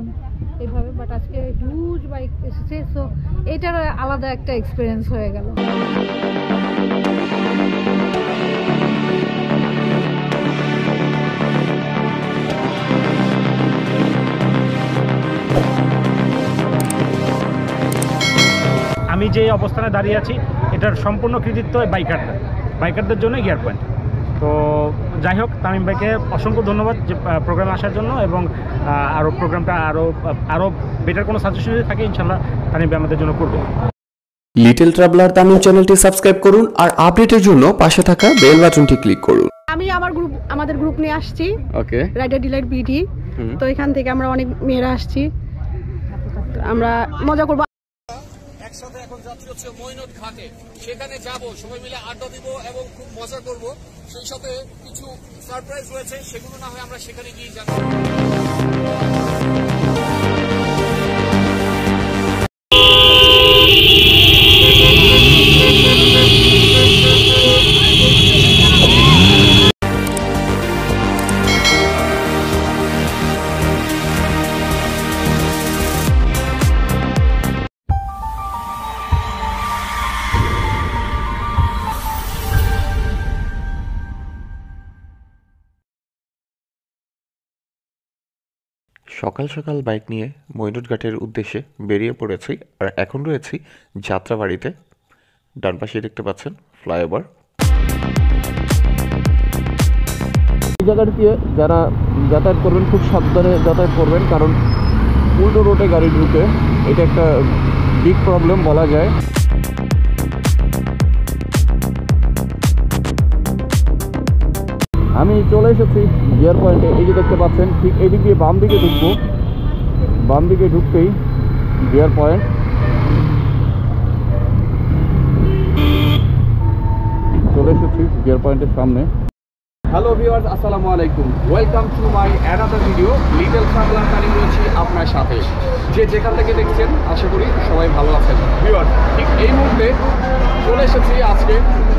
কম এইভাবে, বাট আজকে huge bike এসেছে, সো এটার আলাদা একটা এক্সপিরিয়েন্স হয়ে গেল। আমি যে অবস্থানে দাঁড়িয়ে আছি এটার সম্পূর্ণ কৃতিত্ব বাইকারদের জন্য গিয়ার পয়েন্ট। তো যাই হোক, তামিম ভাইকে অসংখ্য ধন্যবাদ যে প্রোগ্রামে আসার জন্য, এবং আরও প্রোগ্রামটা আরও বেটার কোনো সাজেশন যদি থাকে ইনশাল্লাহ তামিম ভাই আমাদের জন্য করবে। লিটল ট্রাভেলার তামিম চ্যানেলটি সাবস্ক্রাইব করুন আর আপডেটের জন্য পাশে থাকা বেল বাটনটি ক্লিক করুন। আমি আমাদের গ্রুপ নিয়ে আসছি, ওকে, রাইডার ডিলাইট বিডি। তো এখান থেকে আমরা অনেক মেয়েরা আসছি, আমরা মজা করব। একসাথে এখন যাচ্ছি হচ্ছে মইনট ঘাটে, সেখানে যাব, সবাই মিলে আড্ডা দিব এবং খুব মজা করব। সেই সাথে কিছু সারপ্রাইজ রয়েছে, সেগুলো না হয় আমরা সেখানে গিয়ে জানবো। সকাল সকাল বাইক নিয়ে মইনট ঘাটের উদ্দেশ্যে বেরিয়ে পড়েছি, আর এখন রয়েছি যাত্রাবাড়িতে। ডান পাশে দেখতে পাচ্ছেন ফ্লাইওভার। এই জায়গাটি দিয়ে যারা যাতায়াত করবেন খুব সাবধানে যাতায়াত করবেন, কারণ উল্টো রোডে গাড়ি ঢুকে, এটা একটা বিগ প্রবলেম বলা যায়। আমি চলে এসেছি গিয়ার পয়েন্টে। এই যে দেখতে পাচ্ছেন, ঠিক এদিক দিয়ে বাম দিকে ঢুকবো, বাম দিকে ঢুকতেই গিয়ার পয়েন্ট। চলে এসেছি গিয়ার পয়েন্টের সামনে। হ্যালো ভিউয়ার্স, আসসালামু আলাইকুম, welcome to my another video. Little traveller Tanim রয়েছি আপনার সাথে। যে যেখান থেকে দেখছেন আশা করি সবাই ভালো আছেন। ভিউয়ার্স, ঠিক এই মুহূর্তে চলে এসেছি আজকে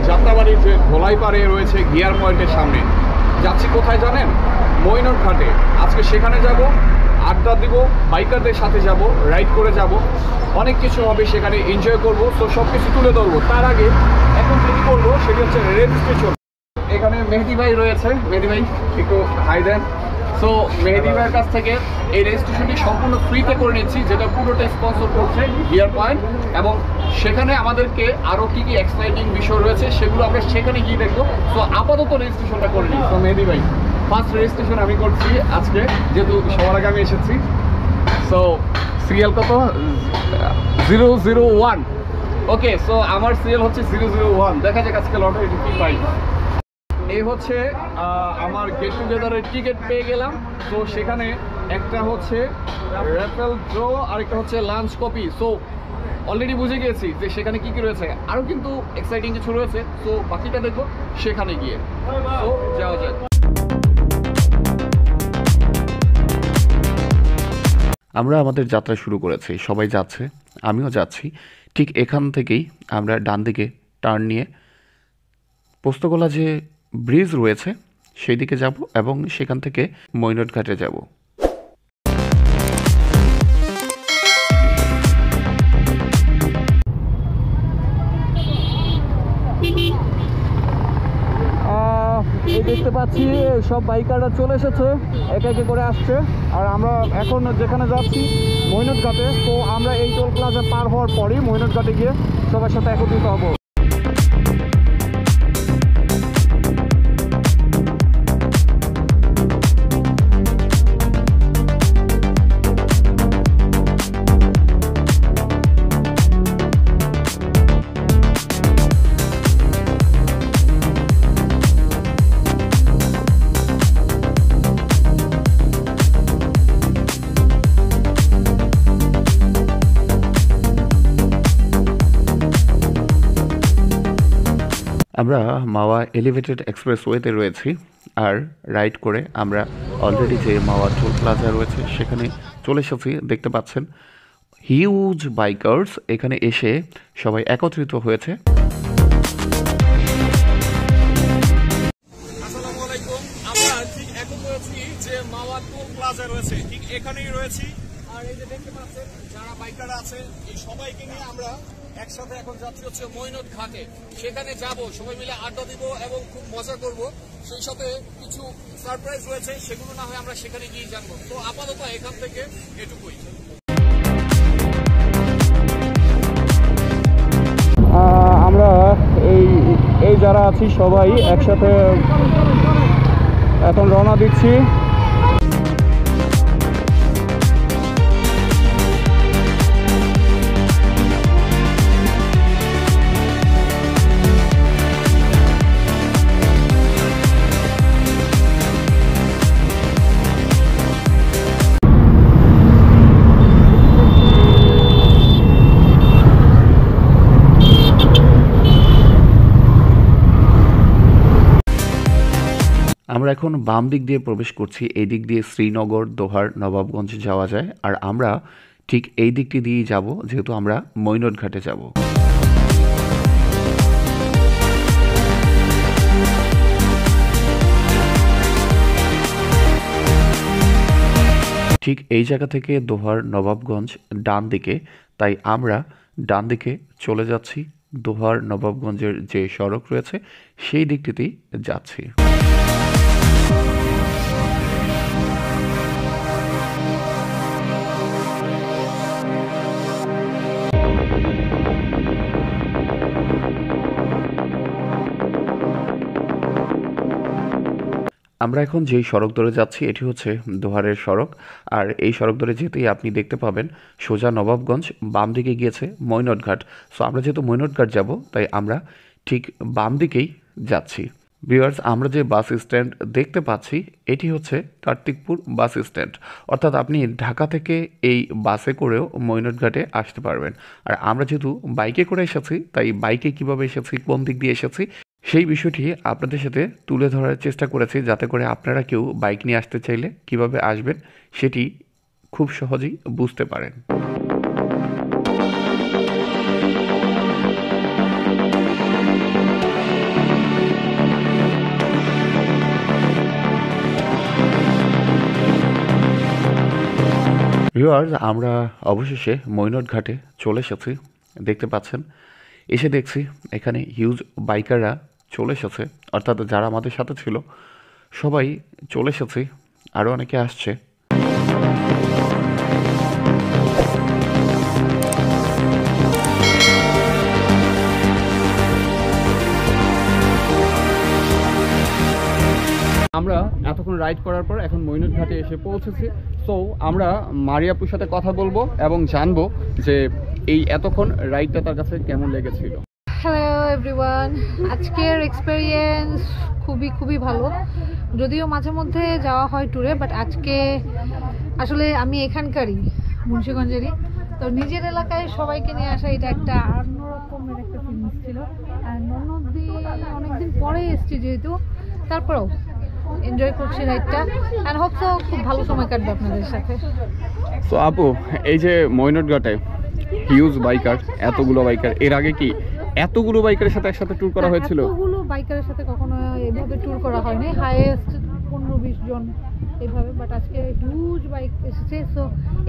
যাত্রাবাড়ির যে ধোলাইপাড়ে রয়েছে গিয়ার পয়েন্টের সামনে। যাচ্ছি কোথায় জানেন? মইনট ঘাটে। আজকে সেখানে যাব, আড্ডা দিব, বাইকারদের সাথে যাব, রাইড করে যাব, অনেক কিছু হবে সেখানে, এনজয় করবো। তো সব কিছু তুলে ধরবো। তার আগে এখন যেটি করবো সেটি হচ্ছে রেজিস্ট্রেশন। এখানে মেহেদি ভাই রয়েছে, মেহেদি ভাই একটু হাই দেন। সো মেহেদি ভাইয়ের কাছ থেকে এই রেজিস্ট্রেশনটি সম্পূর্ণ ফ্রিতে করে নিচ্ছি, যেটা পুরোটা স্পন্সর করছে গিয়ার পয়েন্ট। এবং সেখানে আমাদেরকে আরও কী কী এক্সাইটিং বিষয় রয়েছে সেগুলো আমরা সেখানে গিয়ে দেখবো। সো আপাতত রেজিস্ট্রেশনটা করে নিই। সো মেহেদি ভাই, ফার্স্ট রেজিস্ট্রেশন আমি করছি আজকে, যেহেতু সবার আগে আমি এসেছি। সো সিরিয়াল কত? 001। ওকে, সো আমার সিরিয়াল হচ্ছে 001। দেখা যাক আজকে লটারি কী পাই। এই হচ্ছে আমার গেট টুগেদারের টিকিট পেয়ে গেলাম। তো সেখানে একটা হচ্ছে র্যাফেল ড্র, আরেকটা হচ্ছে লাঞ্চ কপি। সো অলরেডি বুঝে গিয়েছি যে সেখানে কী কী রয়েছে, আরও কিন্তু এক্সাইটিং কিছু রয়েছে। তো বাকিটা দেখবো সেখানে গিয়ে। তো যাওয়া যাক। আমরা আমাদের যাত্রা শুরু করেছি, সবাই যাচ্ছে, আমিও যাচ্ছি। ঠিক এখান থেকেই আমরা ডান দিকে টার্ন নিয়ে পোস্তগোলা যে ব্রিজ রয়েছে সেই দিকে যাব, এবং সেখান থেকে মইনট ঘাটে যাব। এই দেখতে পাচ্ছি সব বাইকাররা চলে এসেছে, একে একে করে আসছে। আর আমরা এখন যেখানে যাচ্ছি মইনট ঘাটে। তো আমরা এই টোল প্লাজা পার হওয়ার পরই মইনট ঘাটে গিয়ে সবার সাথে একত্রিত হব। আমরা মাওয়া এলিভেটেড এক্সপ্রেসওয়েতে রয়েছি, আর রাইড করে আমরা অলরেডি যে মাওয়া টোল প্লাজা রয়েছে সেখানে চলে এসেছি। দেখতে পাচ্ছেন হিউজ বাইকার্স এখানে এসে সবাই একত্রিত হয়েছে। আসসালামু আলাইকুম, আমরা ঠিক এখন রয়েছি যে মাওয়া টোল প্লাজা রয়েছে, ঠিক এখানেই রয়েছি। আর এই যে দেখতে পাচ্ছেন যারা বাইকার আছে এই সবাইকে নিয়ে আমরা একসাথে এখন যাচ্ছি হচ্ছে মইনট ঘাটে। সেখানে যাব, সবাই মিলে আড্ডা দিব এবং খুব মজা করব। সেই সাথে কিছু সারপ্রাইজ রয়েছে, সেগুলো না হয় আমরা সেখানে গিয়ে জানবো। তো আপাতত এখান থেকে এটুকুই। আমরা এই যারা আছি সবাই একসাথে এখন রওনা দিচ্ছি। আমরা এখন বাম দিক দিয়ে প্রবেশ করছি। এই দিক দিয়ে শ্রীনগর, দোহার, নবাবগঞ্জ যাওয়া যায়। আর আমরা ঠিক এই দিকটি দিয়েই যাব, যেহেতু আমরা মইনট ঘাটে যাব। ঠিক এই জায়গা থেকে দোহার, নবাবগঞ্জ ডান দিকে, তাই আমরা ডান দিকে চলে যাচ্ছি। দোহার নবাবগঞ্জের যে সড়ক রয়েছে সেই দিকটিতেই যাচ্ছি। আমরা এখন যেই সড়ক ধরে যাচ্ছি এটি হচ্ছে দোহারের সড়ক। আর এই সড়ক ধরে যেতেই আপনি দেখতে পাবেন সোজা নবাবগঞ্জ, বাম দিকে গিয়েছে মইনট ঘাট। সো আমরা যেহেতু মইনট ঘাট যাব, তাই আমরা ঠিক বাম দিকেই যাচ্ছি। ভিউয়ার্স, আমরা যে বাস স্ট্যান্ড দেখতে পাচ্ছি এটি হচ্ছে কার্তিকপুর বাস স্ট্যান্ড। অর্থাৎ আপনি ঢাকা থেকে এই বাসে করেও মইনট ঘাটে আসতে পারবেন। আর আমরা যেহেতু বাইকে করে এসেছি, তাই বাইকে কিভাবে এসেছি, কোন দিক দিয়ে এসেছি, সেই বিষয়টি আপনাদের সাথে তুলে ধরার চেষ্টা করেছি, যাতে করে আপনারা কেউ বাইক নিয়ে আসতে চাইলে কিভাবে আসবেন সেটি খুব সহজেই বুঝতে পারেন। ভিউয়ার্স, আমরা অবশেষে মইনট ঘাটে চলে এসেছি। দেখতে পাচ্ছেন, এসে দেখছি এখানে হিউজ বাইকাররা চলে এসেছে। অর্থাৎ যারা আমাদের সাথে ছিল সবাই চলে এসেছে, আরও অনেকে আসছে। আমরা এতক্ষণ রাইড করার পর এখন মইনট ঘাটে এসে পৌঁছেছি। সো আমরা মারিয়াপুর সাথে কথা বলবো এবং জানবো যে এই এতক্ষণ রাইডটা তার কাছে কেমন লেগেছিল। হ্যালো এভরিওয়ান, আজকের এক্সপেরিয়েন্স খুবই ভালো। যদিও মাঝে মধ্যে যাওয়া হয় ট্যুরে, বাট আজকে আসলে আমি এখানকারই, মুন্সিগঞ্জেরই, তো নিজের এলাকায় সবাইকে নিয়ে আসা এটা একটা অন্যরকমের একটা ফিলিংস ছিল। আর অনেকদিন পরে এসছি যেহেতু, তারপরেও এনজয় করছি রাইডটা, অ্যান্ড হোপসো খুব ভালো সময় কাটবে আপনাদের সাথে। তো আপু, এই যে মইনট ঘাটে হিউজ বাইকার, এতগুলো বাইকার, এর আগে কি এতগুলো বাইকারের সাথে একসাথে ট্যুর করা হয়েছিল? এতগুলো বাইকারের সাথে কখনো এইভাবে ট্যুর করা হয়নি, হাইয়েস্ট 15-20 জন এইভাবে। বাট আজকে হিউজ বাইক এসেছে, সো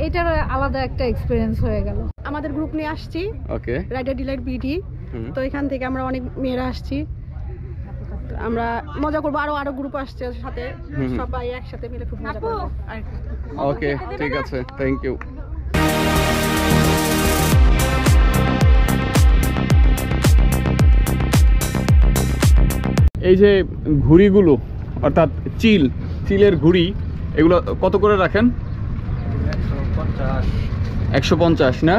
এটার আলাদা একটা এক্সপিরিয়েন্স হয়ে গেল। আমাদের গ্রুপ নিয়ে আসছি, ওকে, রাইডার ডিলাইট বিডি। তো এখান থেকে আমরা অনেক মেয়েরা আসছি, আমরা মজা করবো। আরো গ্রুপ আসছে সাথে, সবাই একসাথে মিলে খুব মজা করবো। ওকে, ঠিক আছে, থ্যাংক ইউ। এই যে ঘুড়িগুলো, অর্থাৎ চিলের ঘুড়ি, এগুলো কত করে রাখেন? 150 না?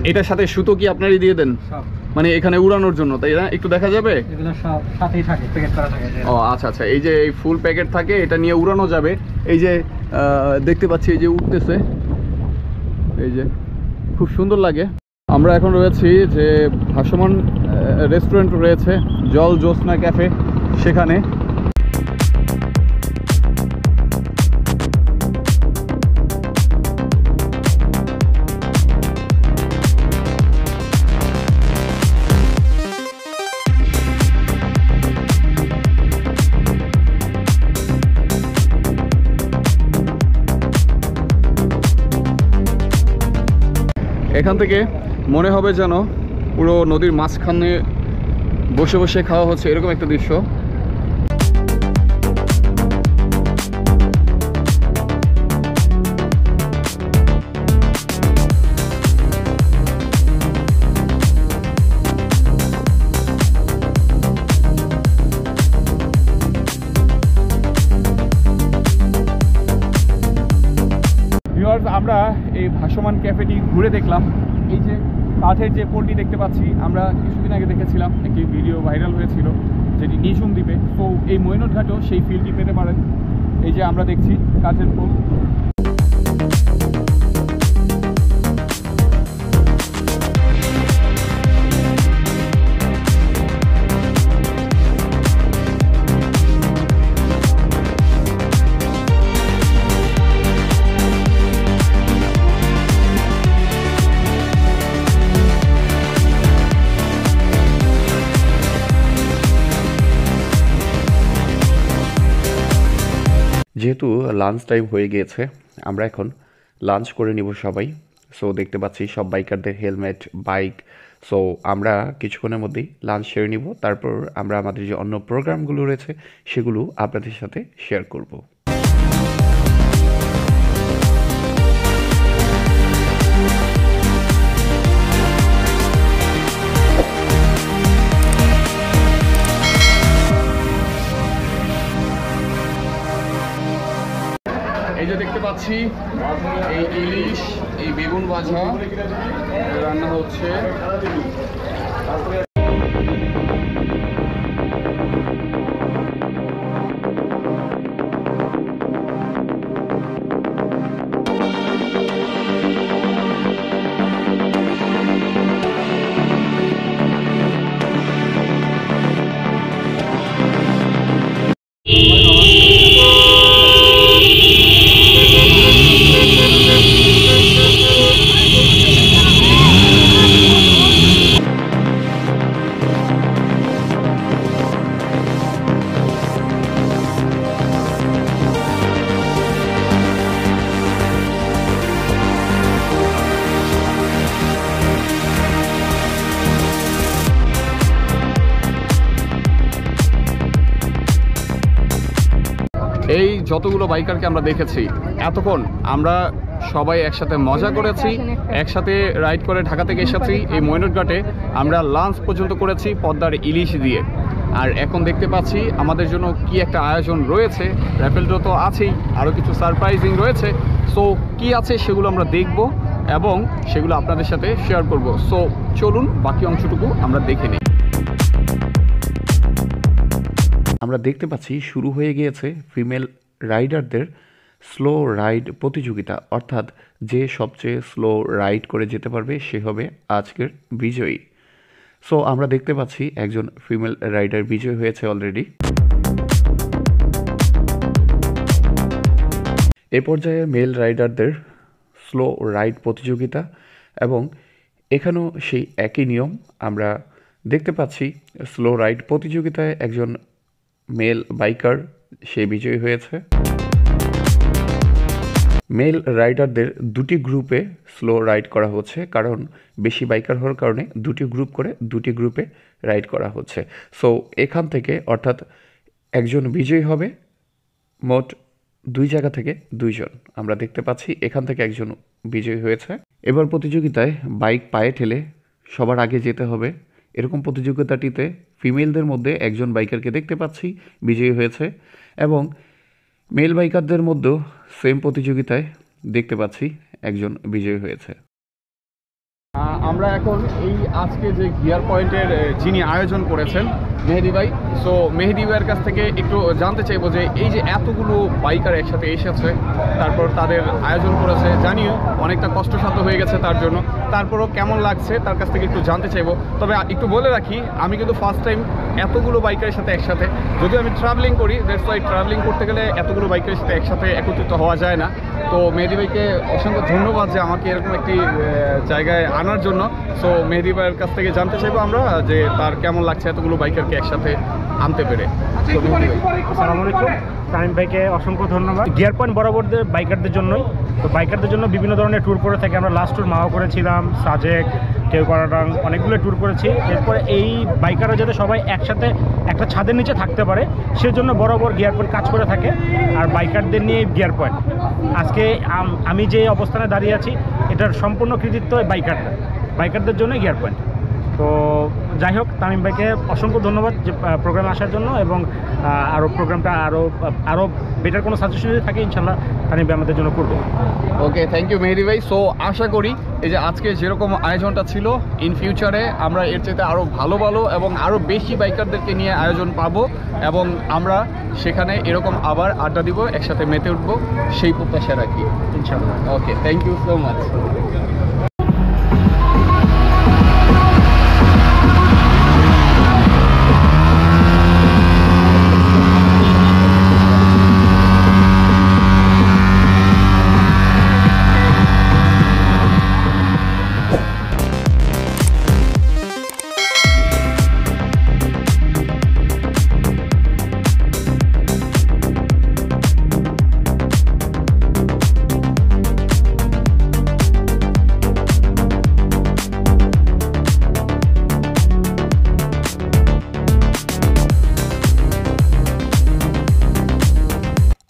এটার সাথে সুতো কি আপনারই দিয়ে দেন? মানে এখানে উড়ানোর জন্য, তাই না? একটু দেখা যাবে? ও আচ্ছা আচ্ছা, এই যে এই ফুল প্যাকেট থাকে, এটা নিয়ে উড়ানো যাবে। এই যে দেখতে পাচ্ছি এই যে উঠতেছে, এই যে খুব সুন্দর লাগে। আমরা এখন রয়েছি যে ভাসমান রেস্টুরেন্ট রয়েছে, জল জ্যোৎস্না ক্যাফে, সেখানে। এখান থেকে মনে হবে যেন পুরো নদীর মাঝখানে বসে বসে খাওয়া হচ্ছে, এরকম একটা দৃশ্য। আমরা এই ভাসমান ক্যাফেটি ঘুরে দেখলাম। এই যে কাঠের যে পোলটি দেখতে পাচ্ছি, আমরা কিছুদিন আগে দেখেছিলাম, একটি ভিডিও ভাইরাল হয়েছিল যেটি নিঝুম দ্বীপে। তো এই মৈনট ঘাটেও সেই ফিলটি পেতে পারেন। এই যে আমরা দেখছি কাঠের পোল। যেহেতু লাঞ্চ টাইম হয়ে গিয়েছে, আমরা এখন লাঞ্চ করে নিব সবাই। সো দেখতে পাচ্ছি সব বাইকারদের হেলমেট, বাইক। সো আমরা কিছুক্ষণের মধ্যেই লাঞ্চ সেরে নিব, তারপর আমরা আমাদের যে অন্য প্রোগ্রামগুলো রয়েছে সেগুলো আপনাদের সাথে শেয়ার করব। এই যে দেখতে পাচ্ছি এই ইলিশ, এই বেগুন ভাজা রান্না হচ্ছে। এই যতগুলো বাইকারকে আমরা দেখেছি এতক্ষণ, আমরা সবাই একসাথে মজা করেছি, একসাথে রাইড করে ঢাকা থেকে এসেছি। এই মৈনট ঘাটে আমরা লাঞ্চ পর্যন্ত করেছি পদ্মার ইলিশ দিয়ে। আর এখন দেখতে পাচ্ছি আমাদের জন্য কি একটা আয়োজন রয়েছে, র্যাফেল ড্র তো আছেই, আরও কিছু সারপ্রাইজিং রয়েছে। সো কি আছে সেগুলো আমরা দেখব এবং সেগুলো আপনাদের সাথে শেয়ার করব। সো চলুন বাকি অংশটুকু আমরা দেখে নিই। আমরা দেখতে পাচ্ছি শুরু হয়ে গিয়েছে ফিমেল রাইডারদের স্লো রাইড প্রতিযোগিতা, অর্থাৎ যে সবচেয়ে স্লো রাইড করে যেতে পারবে সে হবে আজকের বিজয়ী। সো আমরা দেখতে পাচ্ছি একজন ফিমেল রাইডার বিজয় হয়েছে অলরেডি। এ পর্যায়ে মেল রাইডারদের স্লো রাইড প্রতিযোগিতা, এবং এখানেও সেই একই নিয়ম আমরা দেখতে পাচ্ছি। স্লো রাইড প্রতিযোগিতায় একজন মেল বাইকার সে বিজয়ী হয়েছে। মেল রাইডারদের দুটি গ্রুপে স্লো রাইড করা হচ্ছে, কারণ বেশি বাইকার হওয়ার কারণে দুটি গ্রুপ করে দুটি গ্রুপে রাইড করা হচ্ছে। সো এখান থেকে অর্থাৎ একজন বিজয়ী হবে, মোট দুই জায়গা থেকে দুইজন। আমরা দেখতে পাচ্ছি এখান থেকে একজন বিজয়ী হয়েছে। এবার প্রতিযোগিতায় বাইক পায়ে ঠেলে সবার আগে যেতে হবে, এরকম প্রতিযোগিতাটিতে ফিমেলদের মধ্যে একজন বাইকারকে দেখতে পাচ্ছি বিজয়ী হয়েছে, এবং মেল বাইকারদের মধ্যেও সেম প্রতিযোগিতায় দেখতে পাচ্ছি একজন বিজয়ী হয়েছে। আমরা এখন এই আজকে যে গিয়ার পয়েন্টের যিনি আয়োজন করেছেন মেহেদি ভাই, সো মেহেদি ভাইয়ের কাছ থেকে একটু জানতে চাইবো যে এই যে এতগুলো বাইকার একসাথে এসেছে, তারপর তাদের আয়োজন করেছে, জানিও অনেকটা কষ্টসাধ্য হয়ে গেছে তার জন্য, তারপরও কেমন লাগছে তার কাছ থেকে একটু জানতে চাইবো। তবে একটু বলে রাখি, আমি কিন্তু ফার্স্ট টাইম এতগুলো বাইকারের সাথে একসাথে, যদিও আমি ট্রাভেলিং করি, দ্যাটস ওয়াই ট্রাভেলিং করতে গেলে এতগুলো বাইকারের সাথে একসাথে একত্রিত হওয়া যায় না। তো মেহেদি ভাইকে অসংখ্য ধন্যবাদ যে আমাকে এরকম একটি জায়গায় আনার জন্য। সো মেহেদি ভাইয়ের কাছ থেকে জানতে চাইবো আমরা যে তার কেমন লাগছে এতগুলো বাইকারকে সবাইকে একসাথে আনতে পেরে। তো মেহেদী ভাই, আসসালামু আলাইকুম। তামিম ভাইকে অসংখ্য ধন্যবাদ। গিয়ার পয়েন্ট বরাবরদের বাইকারদের জন্যই, তো বাইকারদের জন্য বিভিন্ন ধরনের ট্যুর করে থাকি আমরা। লাস্ট ট্যুর মাওয়া করেছিলাম, সাজেক, কেওক্রাডাং, অনেকগুলো ট্যুর করেছি। এরপরে এই বাইকাররা যাতে সবাই একসাথে একটা ছাদের নিচে থাকতে পারে সেজন্য বরাবর গিয়ার পয়েন্ট কাজ করে থাকে। আর বাইকারদের নিয়ে গিয়ার পয়েন্ট আজকে আমি যে অবস্থানে দাঁড়িয়ে আছি এটার সম্পূর্ণ কৃতিত্ব বাইকারদের জন্য গিয়ার পয়েন্ট। তো যাই হোক, তামিম ভাইকে অসংখ্য ধন্যবাদ যে প্রোগ্রামে আসার জন্য, এবং আরও প্রোগ্রামটা আরও বেটার কোনো সাজেশন যদি থাকে ইনশাল্লাহ তামিম ভাই আমাদের জন্য করবে। ওকে, থ্যাংক ইউ মেহেদী ভাই। সো আশা করি এই যে আজকে যেরকম আয়োজনটা ছিল, ইন ফিউচারে আমরা এর চাইতে আরও ভালো ভালো এবং আরও বেশি বাইকারদেরকে নিয়ে আয়োজন পাবো, এবং আমরা সেখানে এরকম আবার আড্ডা দিব, একসাথে মেতে উঠবো, সেই প্রত্যাশা রাখি ইনশাল্লাহ। ওকে, থ্যাংক ইউ সো মাচ।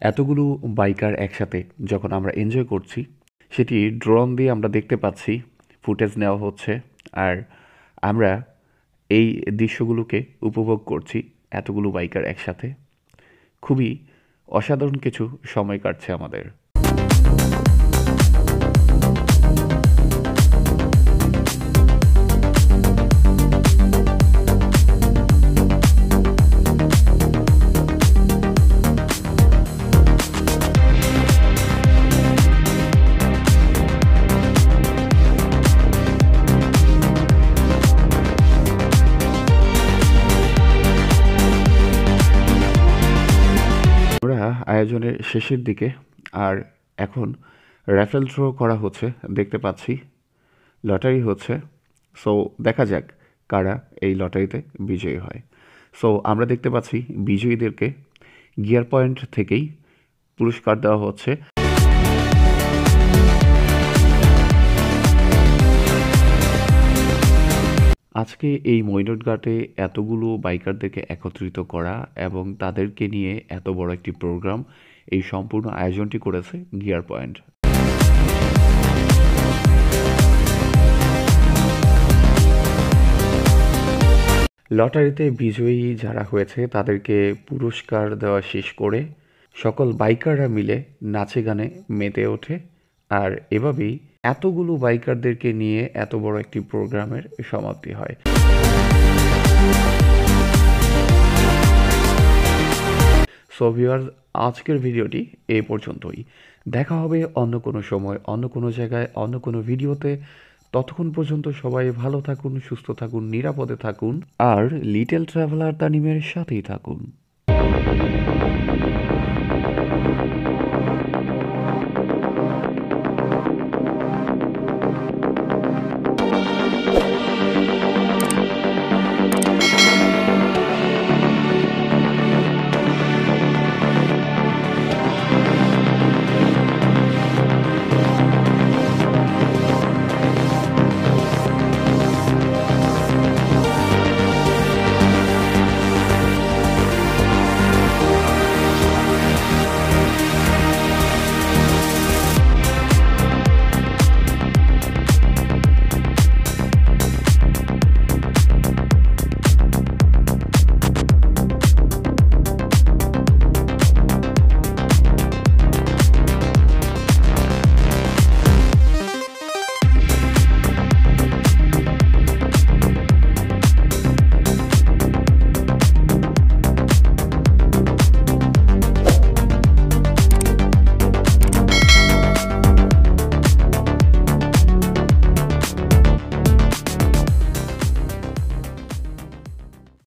এতগুলো বাইকার একসাথে যখন আমরা এনজয় করছি, সেটি ড্রোন দিয়ে আমরা দেখতে পাচ্ছি, ফুটেজ নেওয়া হচ্ছে, আর আমরা এই দৃশ্যগুলোকে উপভোগ করছি। এতগুলো বাইকার একসাথে খুবই অসাধারণ কিছু সময় কাটছে আমাদের। আয়োজনের শেষের দিকে, আর এখন র্যাফেল থ্রো করা হচ্ছে, দেখতে পাচ্ছি লটারি হচ্ছে। সো দেখা যাক কারা এই লটারিতে বিজয়ী হয়। সো আমরা দেখতে পাচ্ছি বিজয়ীদেরকে গিয়ার পয়েন্ট থেকেই পুরস্কার দেওয়া হচ্ছে। আজকে এই মইনট ঘাটে এতগুলো বাইকারদেরকে একত্রিত করা এবং তাদেরকে নিয়ে এত বড় একটি প্রোগ্রাম, এই সম্পূর্ণ আয়োজনটি করেছে গিয়ার পয়েন্ট। লটারিতে বিজয়ী যারা হয়েছে তাদেরকে পুরস্কার দেওয়া শেষ করে সকল বাইকাররা মিলে নাচে গানে মেতে ওঠে। আর এভাবেই এতগুলো বাইকারদেরকে নিয়ে এত বড় একটি প্রোগ্রামের সমাপ্তি হয়। সো ভিউয়ার্স, আজকের ভিডিওটি এই পর্যন্তই। দেখা হবে অন্য কোনো সময়, অন্য কোনো জায়গায়, অন্য কোনো ভিডিওতে। ততক্ষণ পর্যন্ত সবাই ভালো থাকুন, সুস্থ থাকুন, নিরাপদে থাকুন, আর লিটল ট্রাভেলার তানিমের সাথেই থাকুন।